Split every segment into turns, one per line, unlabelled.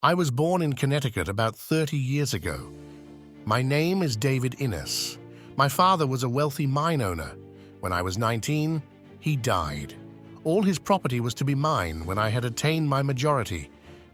I was born in Connecticut about 30 years ago. My name is David Innes. My father was a wealthy mine owner. When I was 19, he died. All his property was to be mine when I had attained my majority,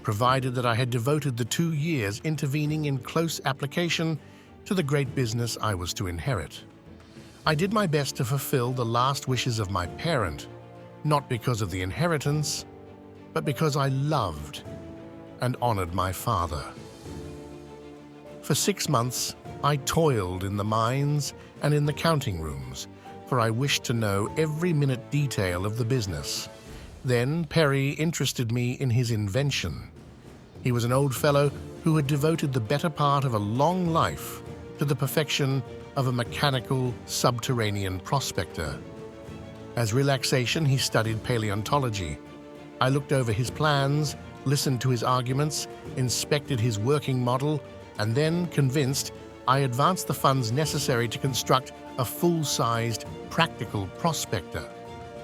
provided that I had devoted the 2 years intervening in close application to the great business I was to inherit. I did my best to fulfill the last wishes of my parent, not because of the inheritance, but because I loved and honored my father. For 6 months, I toiled in the mines and in the counting rooms, for I wished to know every minute detail of the business. Then Perry interested me in his invention. He was an old fellow who had devoted the better part of a long life to the perfection of a mechanical subterranean prospector. As relaxation, he studied paleontology. I looked over his plans, listened to his arguments, inspected his working model, and then, convinced, I advanced the funds necessary to construct a full-sized, practical prospector.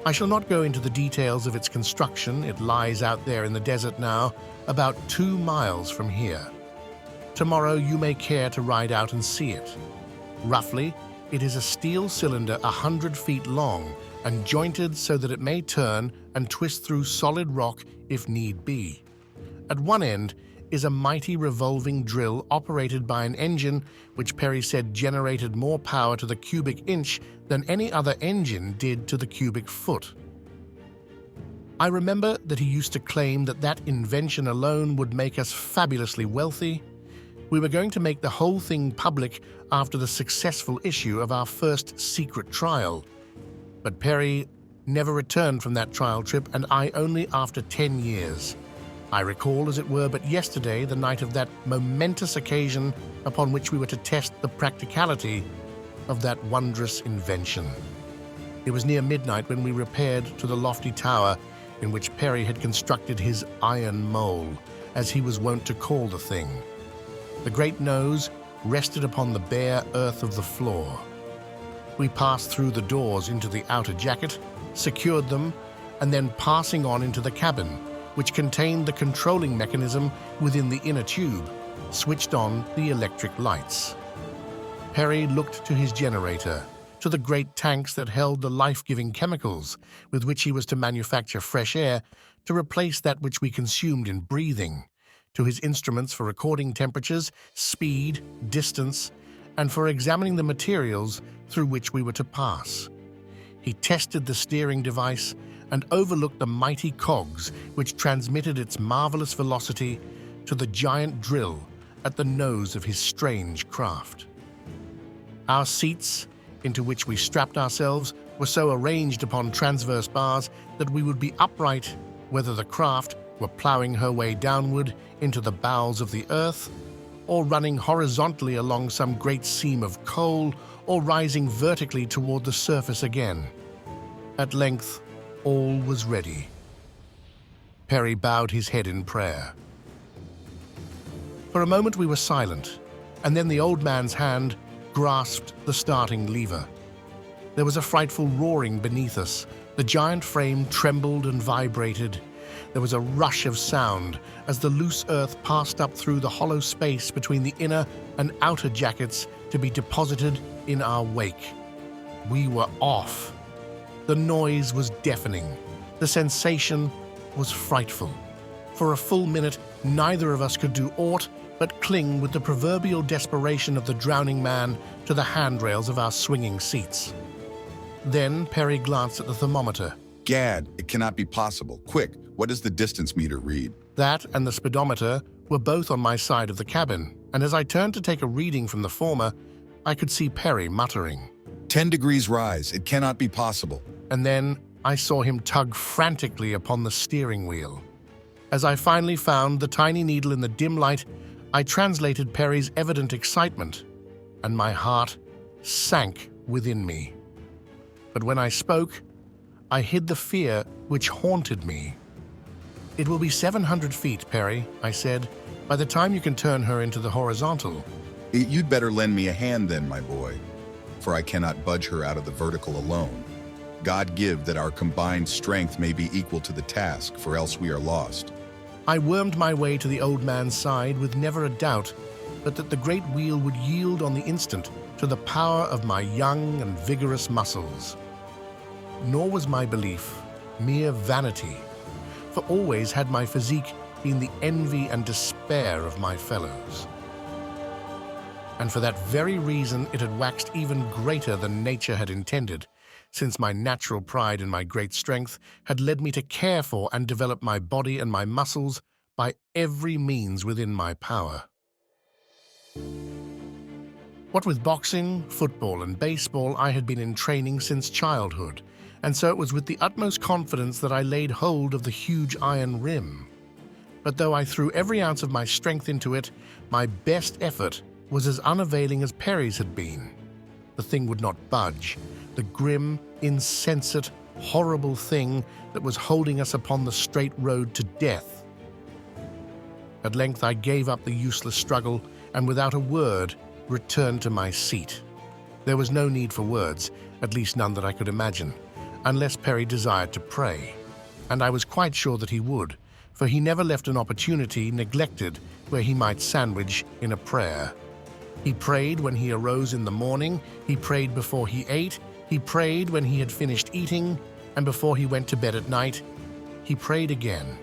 I shall not go into the details of its construction. It lies out there in the desert now, about 2 miles from here. Tomorrow you may care to ride out and see it. Roughly, it is a steel cylinder 100 feet long and jointed so that it may turn and twist through solid rock if need be. At one end is a mighty revolving drill operated by an engine which Perry said generated more power to the cubic inch than any other engine did to the cubic foot. I remember that he used to claim that that invention alone would make us fabulously wealthy. We were going to make the whole thing public after the successful issue of our first secret trial. But Perry never returned from that trial trip, and I only after 10 years. I recall, as it were, but yesterday, the night of that momentous occasion upon which we were to test the practicality of that wondrous invention. It was near midnight when we repaired to the lofty tower in which Perry had constructed his iron mole, as he was wont to call the thing. The great nose rested upon the bare earth of the floor. We passed through the doors into the outer jacket, secured them, and then passing on into the cabin, which contained the controlling mechanism within the inner tube, switched on the electric lights. Perry looked to his generator, to the great tanks that held the life-giving chemicals with which he was to manufacture fresh air to replace that which we consumed in breathing, to his instruments for recording temperatures, speed, distance, and for examining the materials through which we were to pass. He tested the steering device and overlooked the mighty cogs which transmitted its marvelous velocity to the giant drill at the nose of his strange craft. Our seats, into which we strapped ourselves, were so arranged upon transverse bars that we would be upright whether the craft were ploughing her way downward into the bowels of the earth, or running horizontally along some great seam of coal, or rising vertically toward the surface again. At length, all was ready. Perry bowed his head in prayer. For a moment we were silent, and then the old man's hand grasped the starting lever. There was a frightful roaring beneath us. The giant frame trembled and vibrated. There was a rush of sound as the loose earth passed up through the hollow space between the inner and outer jackets to be deposited in our wake. We were off. The noise was deafening. The sensation was frightful. For a full minute, neither of us could do aught but cling with the proverbial desperation of the drowning man to the handrails of our swinging seats. Then Perry glanced at the thermometer.
Gad, it cannot be possible. Quick, what does the distance meter read?
That and the speedometer were both on my side of the cabin, and as I turned to take a reading from the former, I could see Perry muttering,
10 degrees rise. It cannot be possible.
And then I saw him tug frantically upon the steering wheel. As I finally found the tiny needle in the dim light, I translated Perry's evident excitement, and my heart sank within me. But when I spoke, I hid the fear which haunted me. "It will be 700 feet, Perry," I said, "by the time you can turn her into the horizontal."
You'd better lend me a hand then, my boy, for I cannot budge her out of the vertical alone. God give that our combined strength may be equal to the task, for else we are lost.
I wormed my way to the old man's side with never a doubt but that the great wheel would yield on the instant to the power of my young and vigorous muscles. Nor was my belief mere vanity, for always had my physique been the envy and despair of my fellows. And for that very reason it had waxed even greater than nature had intended, since my natural pride in my great strength had led me to care for and develop my body and my muscles by every means within my power. What with boxing, football, and baseball, I had been in training since childhood, and so it was with the utmost confidence that I laid hold of the huge iron rim. But though I threw every ounce of my strength into it, my best effort was as unavailing as Perry's had been. The thing would not budge, the grim, insensate, horrible thing that was holding us upon the straight road to death. At length I gave up the useless struggle, and without a word, returned to my seat. There was no need for words, at least none that I could imagine, unless Perry desired to pray, and I was quite sure that he would, for he never left an opportunity neglected where he might sandwich in a prayer. He prayed when he arose in the morning, he prayed before he ate, he prayed when he had finished eating, and before he went to bed at night, he prayed again.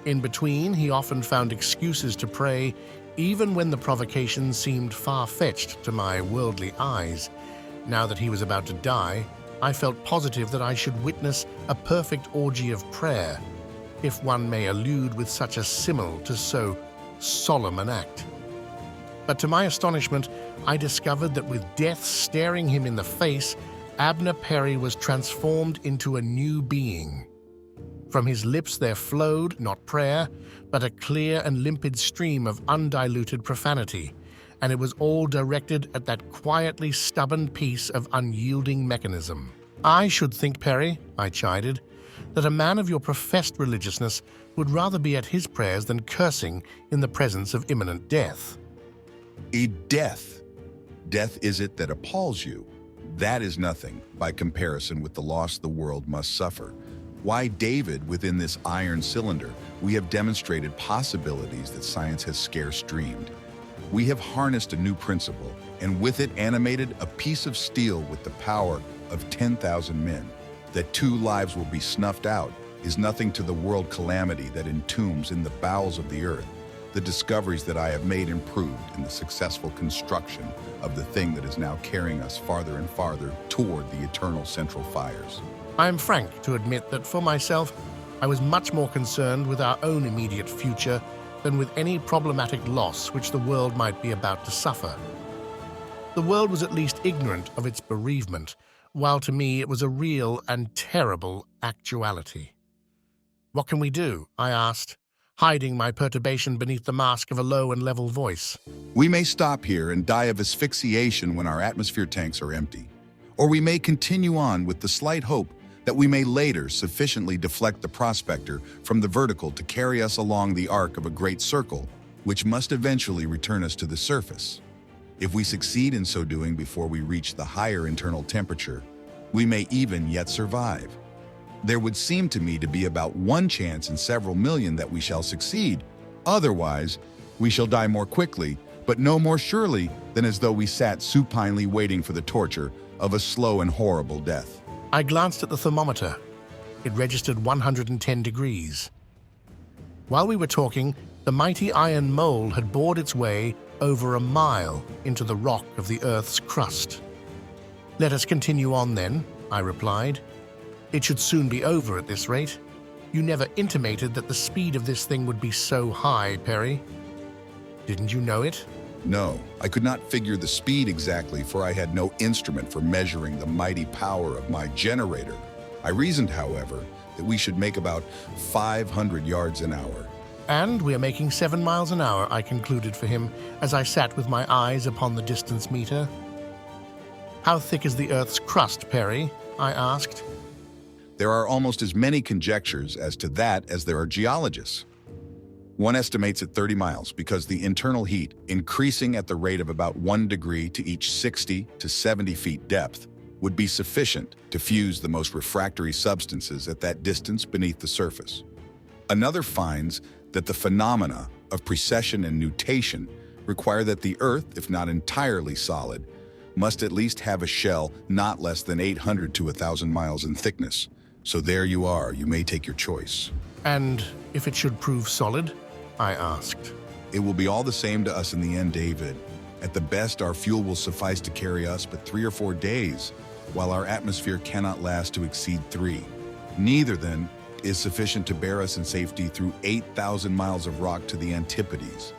In between, he often found excuses to pray, even when the provocation seemed far-fetched to my worldly eyes. Now that he was about to die, I felt positive that I should witness a perfect orgy of prayer, if one may allude with such a simile to so solemn an act. But to my astonishment, I discovered that with death staring him in the face, Abner Perry was transformed into a new being. From his lips there flowed, not prayer, but a clear and limpid stream of undiluted profanity, and it was all directed at that quietly stubborn piece of unyielding mechanism. "I should think, Perry," I chided, "that a man of your professed religiousness would rather be at his prayers than cursing in the presence of imminent death."
A death. Death is it that appalls you? That is nothing by comparison with the loss the world must suffer. Why, David, within this iron cylinder, we have demonstrated possibilities that science has scarce dreamed. We have harnessed a new principle, and with it animated a piece of steel with the power of 10,000 men. That 2 lives will be snuffed out is nothing to the world calamity that entombs in the bowels of the earth the discoveries that I have made and proved in the successful construction of the thing that is now carrying us farther and farther toward the eternal central fires.
I am frank to admit that for myself, I was much more concerned with our own immediate future than with any problematic loss which the world might be about to suffer. The world was at least ignorant of its bereavement, while to me it was a real and terrible actuality. "What can we do?" I asked, hiding my perturbation beneath the mask of a low and level voice.
We may stop here and die of asphyxiation when our atmosphere tanks are empty, or we may continue on with the slight hope that we may later sufficiently deflect the prospector from the vertical to carry us along the arc of a great circle, which must eventually return us to the surface. If we succeed in so doing before we reach the higher internal temperature, we may even yet survive. There would seem to me to be about 1 chance in several million that we shall succeed. Otherwise, we shall die more quickly, but no more surely than as though we sat supinely waiting for the torture of a slow and horrible death.
I glanced at the thermometer. It registered 110 degrees. While we were talking, the mighty iron mole had bored its way over a mile into the rock of the Earth's crust. "Let us continue on then," I replied. "It should soon be over at this rate. You never intimated that the speed of this thing would be so high, Perry. Didn't you know it?"
No, I could not figure the speed exactly, for I had no instrument for measuring the mighty power of my generator. I reasoned, however, that we should make about 500 yards an hour.
"And we are making 7 miles an hour," I concluded for him as I sat with my eyes upon the distance meter. "How thick is the Earth's crust, Perry?" I asked.
There are almost as many conjectures as to that as there are geologists. One estimates at 30 miles because the internal heat, increasing at the rate of about 1 degree to each 60 to 70 feet depth, would be sufficient to fuse the most refractory substances at that distance beneath the surface. Another finds that the phenomena of precession and nutation require that the Earth, if not entirely solid, must at least have a shell not less than 800 to 1,000 miles in thickness. So there you are, you may take your choice.
And if it should prove solid? I asked.
It will be all the same to us in the end, David. At the best, our fuel will suffice to carry us but 3 or 4 days, while our atmosphere cannot last to exceed 3. Neither, then, is sufficient to bear us in safety through 8,000 miles of rock to the Antipodes.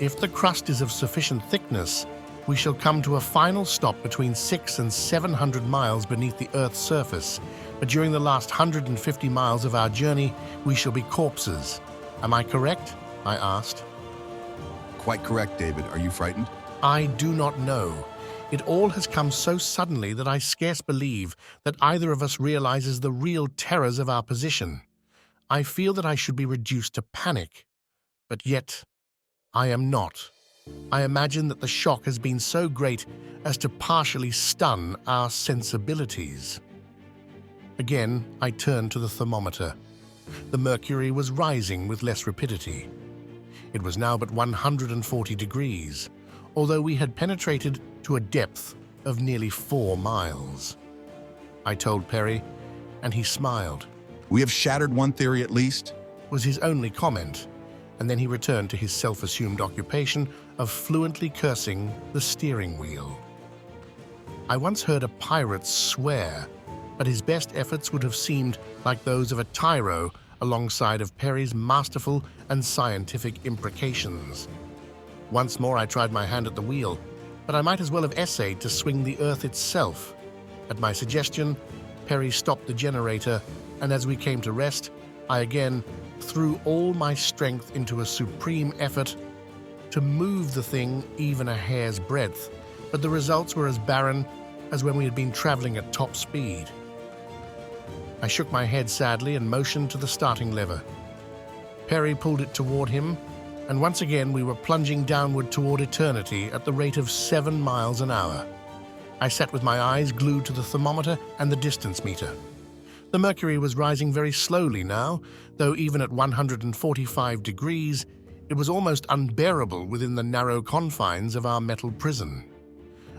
If the crust is of sufficient thickness, we shall come to a final stop between 600 and 700 miles beneath the Earth's surface, but during the last 150 miles of our journey, we shall be corpses. Am I correct? I asked.
Quite correct, David. Are you frightened?
I do not know. It all has come so suddenly that I scarce believe that either of us realizes the real terrors of our position. I feel that I should be reduced to panic, but yet I am not. I imagine that the shock has been so great as to partially stun our sensibilities. Again, I turned to the thermometer. The mercury was rising with less rapidity. It was now but 140 degrees, although we had penetrated to a depth of nearly 4 miles. I told Perry, and he smiled.
We have shattered one theory at least,
was his only comment, and then he returned to his self-assumed occupation of fluently cursing the steering wheel. I once heard a pirate swear, but his best efforts would have seemed like those of a tyro alongside of Perry's masterful and scientific imprecations. Once more I tried my hand at the wheel, but I might as well have essayed to swing the Earth itself. At my suggestion, Perry stopped the generator, and as we came to rest, I again threw all my strength into a supreme effort to move the thing even a hair's breadth, but the results were as barren as when we had been traveling at top speed. I shook my head sadly and motioned to the starting lever. Perry pulled it toward him, and once again we were plunging downward toward eternity at the rate of 7 miles an hour. I sat with my eyes glued to the thermometer and the distance meter. The mercury was rising very slowly now, though even at 145 degrees, it was almost unbearable within the narrow confines of our metal prison.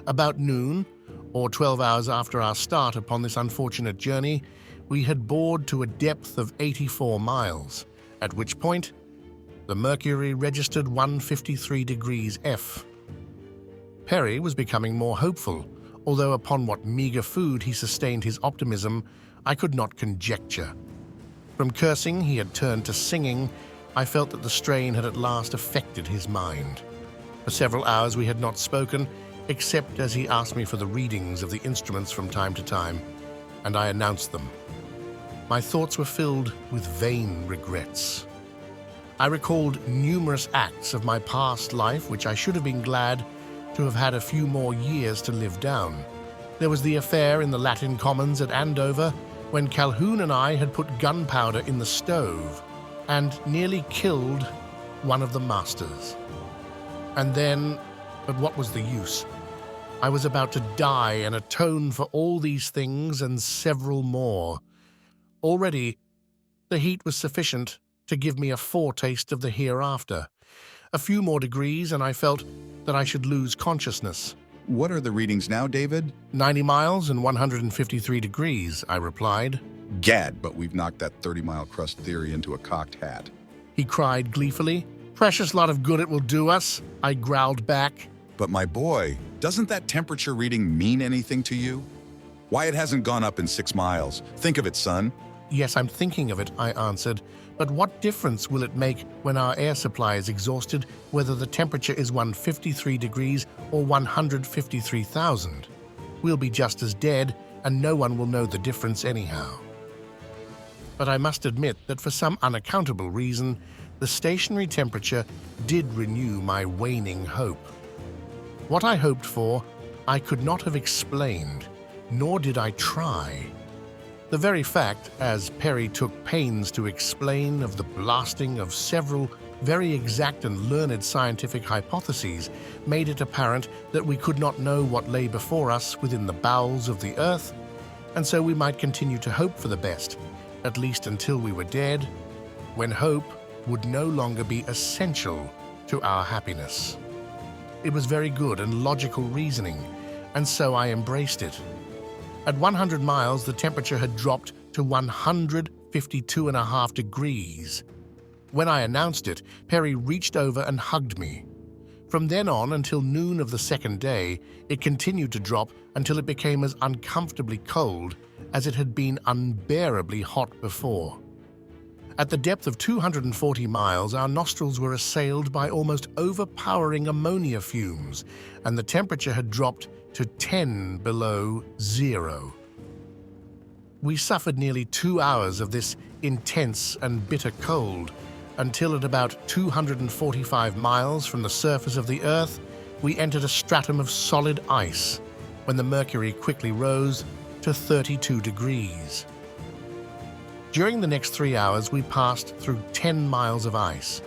About noon, or 12 hours after our start upon this unfortunate journey, we had bored to a depth of 84 miles, at which point the mercury registered 153 degrees F. Perry was becoming more hopeful, although upon what meager food he sustained his optimism, I could not conjecture. From cursing he had turned to singing. I felt that the strain had at last affected his mind. For several hours we had not spoken, except as he asked me for the readings of the instruments from time to time, and I announced them. My thoughts were filled with vain regrets. I recalled numerous acts of my past life which I should have been glad to have had a few more years to live down. There was the affair in the Latin Commons at Andover, when Calhoun and I had put gunpowder in the stove and nearly killed one of the masters. And then, but what was the use? I was about to die and atone for all these things and several more. Already, the heat was sufficient to give me a foretaste of the hereafter. A few more degrees and I felt that I should lose consciousness.
What are the readings now, David?
90 miles and 153 degrees, I replied.
Gad, but we've knocked that 30-mile crust theory into a cocked hat.
He cried gleefully. Precious lot of good it will do us, I growled back.
But my boy, doesn't that temperature reading mean anything to you? Why it hasn't gone up in 6 miles? Think of it, son.
Yes, I'm thinking of it, I answered. But what difference will it make when our air supply is exhausted, whether the temperature is 153 degrees or 153,000? We'll be just as dead, and no one will know the difference anyhow. But I must admit that for some unaccountable reason, the stationary temperature did renew my waning hope. What I hoped for, I could not have explained, nor did I try. The very fact, as Perry took pains to explain, of the blasting of several very exact and learned scientific hypotheses made it apparent that we could not know what lay before us within the bowels of the earth, and so we might continue to hope for the best, at least until we were dead, when hope would no longer be essential to our happiness. It was very good and logical reasoning, and so I embraced it. At 100 miles, the temperature had dropped to 152.5 degrees. When I announced it, Perry reached over and hugged me. From then on until noon of the second day, it continued to drop until it became as uncomfortably cold as it had been unbearably hot before. At the depth of 240 miles, our nostrils were assailed by almost overpowering ammonia fumes, and the temperature had dropped to 10 below zero. We suffered nearly 2 hours of this intense and bitter cold, until at about 245 miles from the surface of the Earth, we entered a stratum of solid ice, when the mercury quickly rose to 32 degrees. During the next 3 hours, we passed through 10 miles of ice,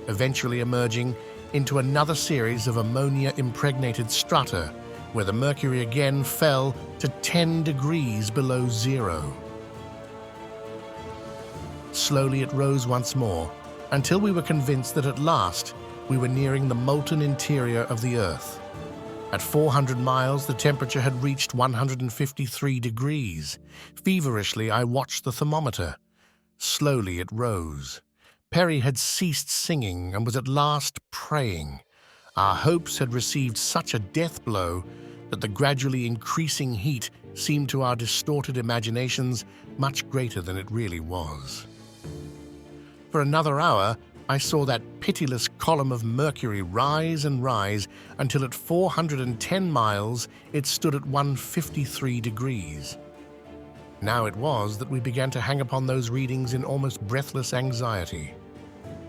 eventually emerging into another series of ammonia-impregnated strata, where the mercury again fell to 10 degrees below zero. Slowly it rose once more, until we were convinced that at last we were nearing the molten interior of the Earth. At 400 miles, the temperature had reached 153 degrees. Feverishly, I watched the thermometer. Slowly it rose. Perry had ceased singing and was at last praying. Our hopes had received such a death blow that the gradually increasing heat seemed to our distorted imaginations much greater than it really was. For another hour, I saw that pitiless column of mercury rise and rise until at 410 miles it stood at 153 degrees. Now it was that we began to hang upon those readings in almost breathless anxiety.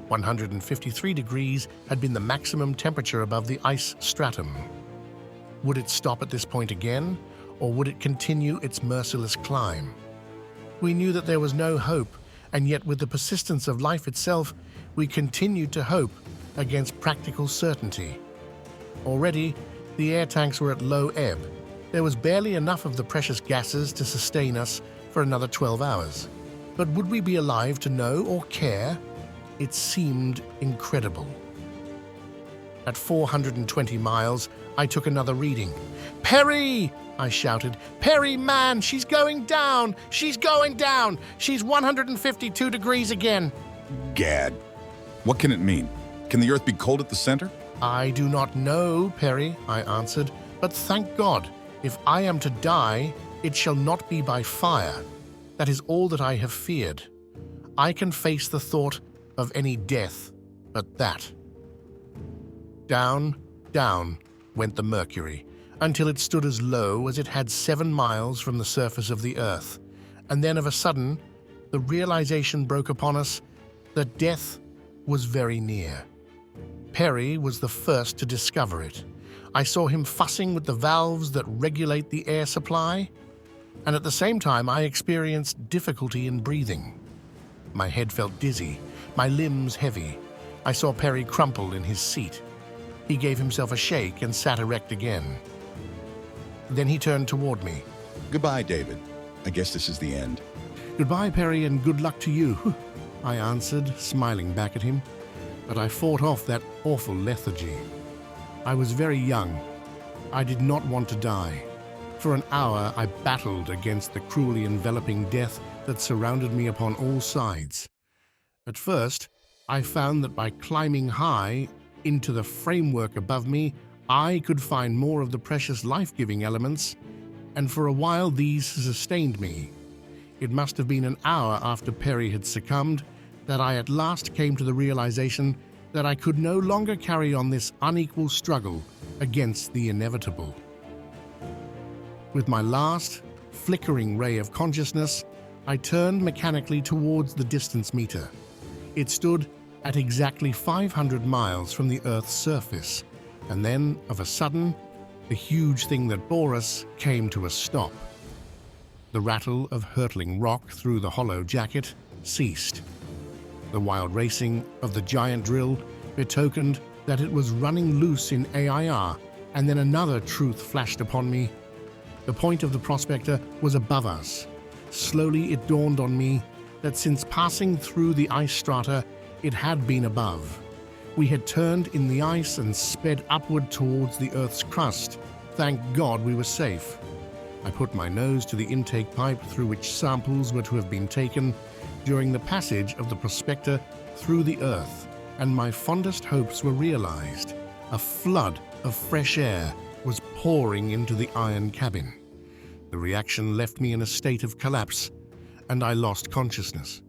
153 degrees had been the maximum temperature above the ice stratum. Would it stop at this point again, or would it continue its merciless climb? We knew that there was no hope, and yet with the persistence of life itself, we continued to hope against practical certainty. Already, the air tanks were at low ebb. There was barely enough of the precious gases to sustain us for another 12 hours. But would we be alive to know or care? It seemed incredible. At 420 miles, I took another reading. "Perry!" I shouted. "Perry, man, she's going down! She's going down! She's 152 degrees again!"
Gad. What can it mean? Can the Earth be cold at the center?
"I do not know, Perry," I answered, "but thank God, if I am to die, it shall not be by fire. That is all that I have feared. I can face the thought of any death but that." Down, down went the mercury, until it stood as low as it had 7 miles from the surface of the Earth. And then of a sudden, the realization broke upon us that death was very near. Perry was the first to discover it. I saw him fussing with the valves that regulate the air supply, and at the same time I experienced difficulty in breathing. My head felt dizzy, my limbs heavy. I saw Perry crumple in his seat. He gave himself a shake and sat erect again. Then he turned toward me.
Goodbye, David. I guess this is the end.
"Goodbye, Perry, and good luck to you," I answered, smiling back at him. But I fought off that awful lethargy. I was very young. I did not want to die. For an hour, I battled against the cruelly enveloping death that surrounded me upon all sides. At first, I found that by climbing high into the framework above me, I could find more of the precious life-giving elements, and for a while these sustained me. It must have been an hour after Perry had succumbed that I at last came to the realization that I could no longer carry on this unequal struggle against the inevitable. With my last, flickering ray of consciousness, I turned mechanically towards the distance meter. It stood at exactly 500 miles from the Earth's surface, and then, of a sudden, the huge thing that bore us came to a stop. The rattle of hurtling rock through the hollow jacket ceased. The wild racing of the giant drill betokened that it was running loose in AIR, and then another truth flashed upon me. The point of the prospector was above us. Slowly it dawned on me that since passing through the ice strata, it had been above. We had turned in the ice and sped upward towards the Earth's crust. Thank God we were safe. I put my nose to the intake pipe through which samples were to have been taken during the passage of the prospector through the Earth, and my fondest hopes were realized. A flood of fresh air was pouring into the iron cabin. The reaction left me in a state of collapse, and I lost consciousness.